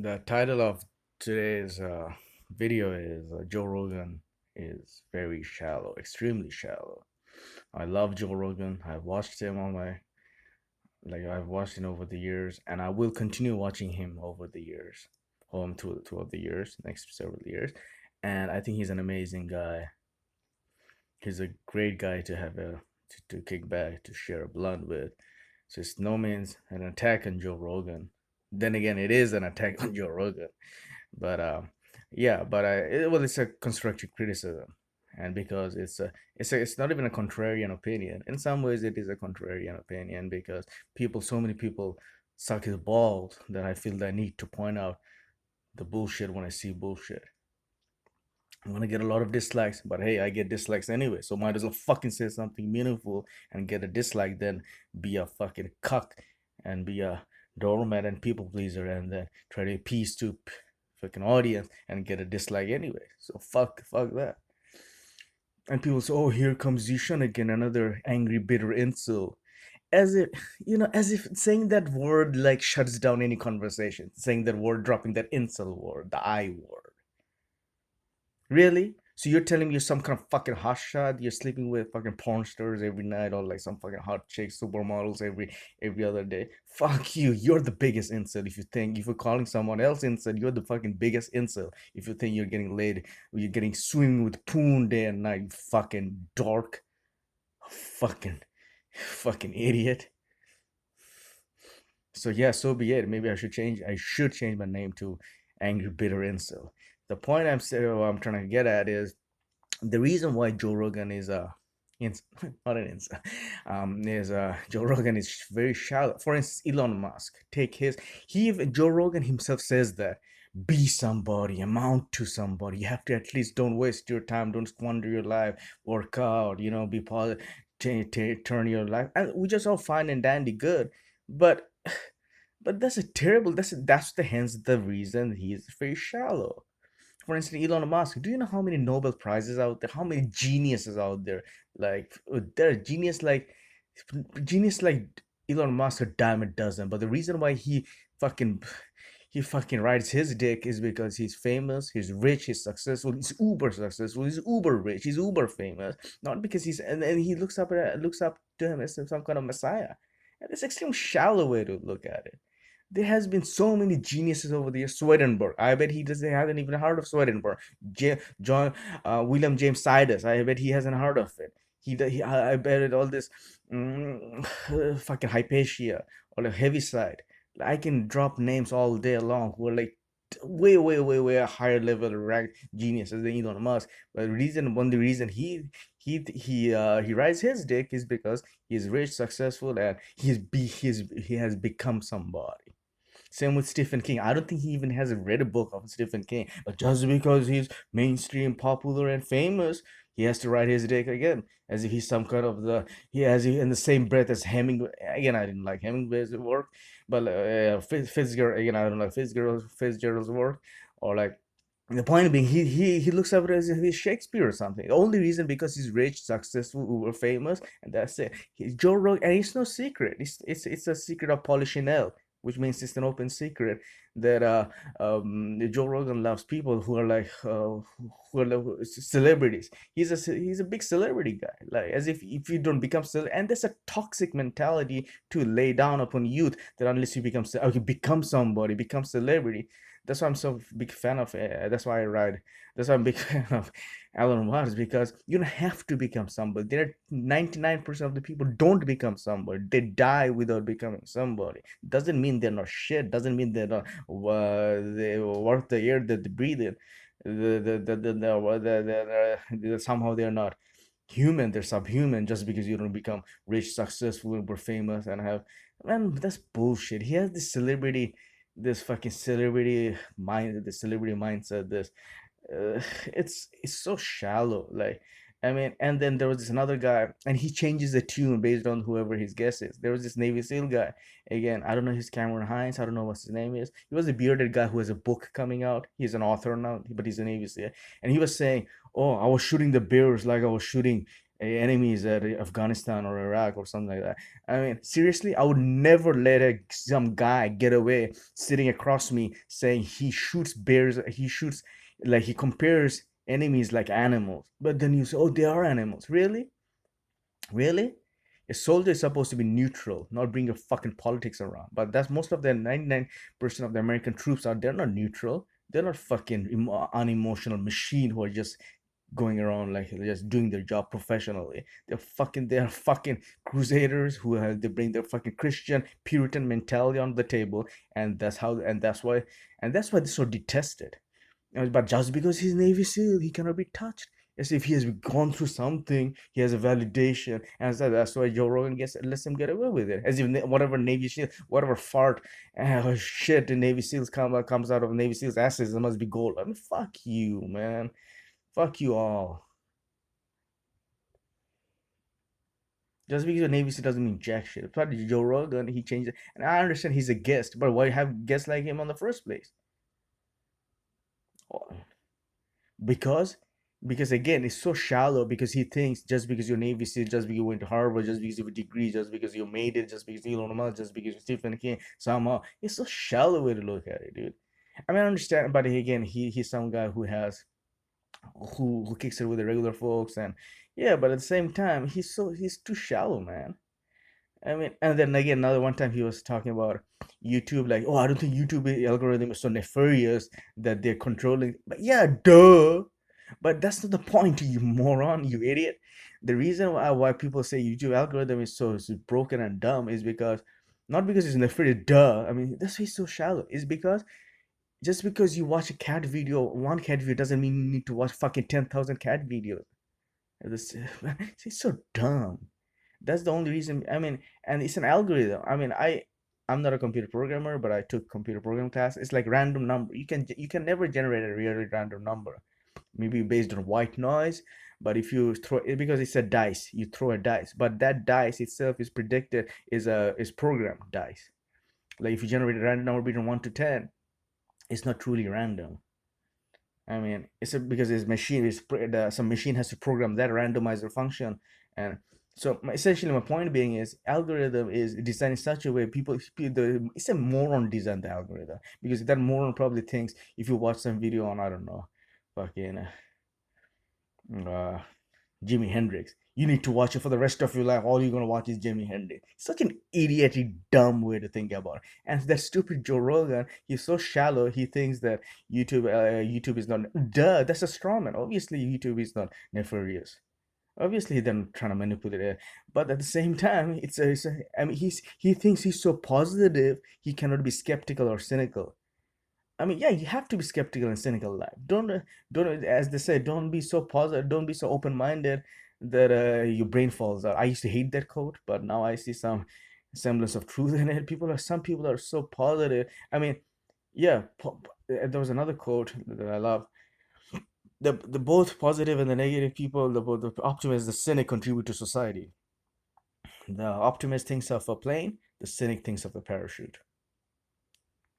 The title of today's video is Joe Rogan is very shallow, extremely shallow. I love Joe Rogan. I've watched him on my I've watched him over the years, and I will continue watching him over the years, throughout the years, next several years. And I think he's an amazing guy. He's a great guy to have to kick back, to share a blunt with. So it's no means an attack on Joe Rogan. Then again, it is an attack on Joe Rogan. But yeah, but well, it's a constructive criticism, and because it's not even a contrarian opinion. In some ways, it is a contrarian opinion because so many people suck his balls that I feel the need to point out the bullshit when I see bullshit. I'm gonna get a lot of dislikes, but hey, I get dislikes anyway, so might as well fucking say something meaningful and get a dislike than be a fucking cuck and be a doormat and people pleaser and then try to appease to fucking audience and get a dislike anyway. So fuck that. And people say, "Oh, here comes Zishan again, another angry, bitter incel." As if as if saying that word like shuts down any conversation. Saying that word, dropping that incel word, the I word. Really? So you're telling me you're some kind of fucking hotshot? You're sleeping with fucking porn stars every night, or like some fucking hot chicks, supermodels every other day? Fuck you. You're the biggest incel. If you're calling someone else incel, you're the fucking biggest incel. If you think you're getting laid, or you're getting swimming with poon day and night, you fucking dork, fucking fucking idiot. So yeah, so be it. Maybe I should change my name to Angry Bitter Incel. The point I'm trying to get at is the reason why Joe Rogan is not an insult, is Joe Rogan is very shallow. For instance, Elon Musk, take his Joe Rogan himself says that be somebody, amount to somebody. You have to at least don't waste your time, don't squander your life, work out, be positive, turn your life, and we just all fine and dandy, good, but that's a terrible. That's the hence the reason he is very shallow. For instance, Elon Musk. Do you know how many Nobel prizes out there? How many geniuses out there? Like there are genius like Elon Musk a dime a dozen. But the reason why fucking he fucking rides his dick is because he's famous, he's rich, he's successful, he's uber successful, he's uber rich, he's uber famous. Not because and he looks up to him as some kind of messiah. And it's extreme shallow way to look at it. There has been so many geniuses over the years. Swedenborg. I bet he doesn't hasn't even heard of Swedenborg. John William James Sidus. I bet he hasn't heard of it. I bet it all this fucking Hypatia or the heavy side. I can drop names all day long who are like way a higher level rank geniuses than Elon Musk. But the reason he rides his dick is because he's rich, successful, and he has become somebody. Same with Stephen King. I don't think he even has read a book of Stephen King, but just because he's mainstream, popular, and famous, he has to write his dick again, as if he's some kind of the he has in the same breath as Hemingway. Again, I didn't like Hemingway's work, but Fitzgerald. Again, I don't like Fitzgerald's work, or like the point being, he looks up as if he's Shakespeare or something. The only reason because he's rich, successful, uber famous, and that's it. Joe Rogan, and it's no secret. It's a secret of Polichinelle, which means it's an open secret that Joe Rogan loves people who are celebrities. He's a big celebrity guy. Like as if you don't become and there's a toxic mentality to lay down upon youth that unless you become somebody, become celebrity. That's why I'm so big fan of. That's why I ride. That's why I'm a big fan of Alan Watts because you don't have to become somebody. There are 99% of the people don't become somebody. They die without becoming somebody. Doesn't mean they're not shit. Doesn't mean they worth the air that they breathe in. Somehow they're not human. They're subhuman just because you don't become rich, successful, or famous and have. Man, that's bullshit. He has this fucking celebrity mindset. It's so shallow. Like, I mean, and then there was this another guy, and he changes the tune based on whoever his guest is. There was this Navy SEAL guy. Again, I don't know his Cameron Hines. I don't know what his name is. He was a bearded guy who has a book coming out. He's an author now, but he's a Navy SEAL. And he was saying, "Oh, I was shooting the bears like I was shooting." enemies at Afghanistan or Iraq or something like that. I mean, seriously, I would never let some guy get away sitting across me saying he shoots bears, he shoots, like he compares enemies like animals. But then you say, oh, they are animals. Really? Really? A soldier is supposed to be neutral, not bring your fucking politics around. But that's most of the 99% of the American troops are, they're not neutral. They're not fucking unemotional machine who are just going around like just doing their job professionally. They're fucking crusaders who have, they bring their fucking Christian Puritan mentality on the table, and that's why they're so detested. But just because he's Navy SEAL, he cannot be touched. As if he has gone through something, he has a validation, and so that's why Joe Rogan gets lets him get away with it. As if whatever Navy SEAL, whatever fart, shit the Navy SEAls comes out of Navy SEAls asses, it must be gold. I mean, fuck you, man. Fuck you all. Just because you're Navy SEAL doesn't mean jack shit. But Joe Rogan, he changed it, and I understand he's a guest, but why have guests like him on the first place? Oh, because again it's so shallow, because he thinks just because you're Navy SEAL, just because you went to Harvard, just because you have a degree, just because you made it, just because you Elon Musk, just because you're Stephen King, somehow it's so shallow way to look at it, dude. I mean, I understand, but again, he's some guy who has who kicks it with the regular folks, and yeah, but at the same time he's too shallow, man. I mean, and then again, another one time he was talking about YouTube, like, oh, I don't think YouTube algorithm is so nefarious that they're controlling. But yeah, duh. But that's not the point, you moron, you idiot. The reason why people say YouTube algorithm is broken and dumb is because, not because it's nefarious, duh. I mean, that's why it's so shallow. It's because just because you watch a cat video, one cat video doesn't mean you need to watch fucking 10,000 cat videos. This, it's so dumb. That's the only reason. I mean, and it's an algorithm. I mean, I'm not a computer programmer, but I took computer program class. It's like random number. You can never generate a really random number. Maybe based on white noise, but if you throw it, because it's a dice, you throw a dice, but that dice itself is predicted, is programmed dice. Like if you generate a random number between 1 to 10, it's not truly random. I mean, because it's machine is some machine has to program that randomizer function, and so essentially my point being is algorithm is designed in such a way it's a moron designed the algorithm, because that moron probably thinks if you watch some video on, I don't know, fucking uh, Jimi Hendrix, you need to watch it for the rest of your life. All you're gonna watch is Jimi Hendrix. Such an idiotic, dumb way to think about it. And that stupid Joe Rogan, he's so shallow. He thinks that YouTube is not. Duh, that's a straw man. Obviously, YouTube is not nefarious. Obviously, they're trying to manipulate it. But at the same time, I mean, he thinks he's so positive. He cannot be skeptical or cynical. I mean, yeah, you have to be skeptical and cynical in life. Don't, as they say, don't be so positive, don't be so open-minded that your brain falls out. I used to hate that quote, but now I see some semblance of truth in it. Some people are so positive. I mean, yeah, there was another quote that I love. The both positive and the negative people, the optimist, the cynic contribute to society. The optimist thinks of a plane, the cynic thinks of a parachute.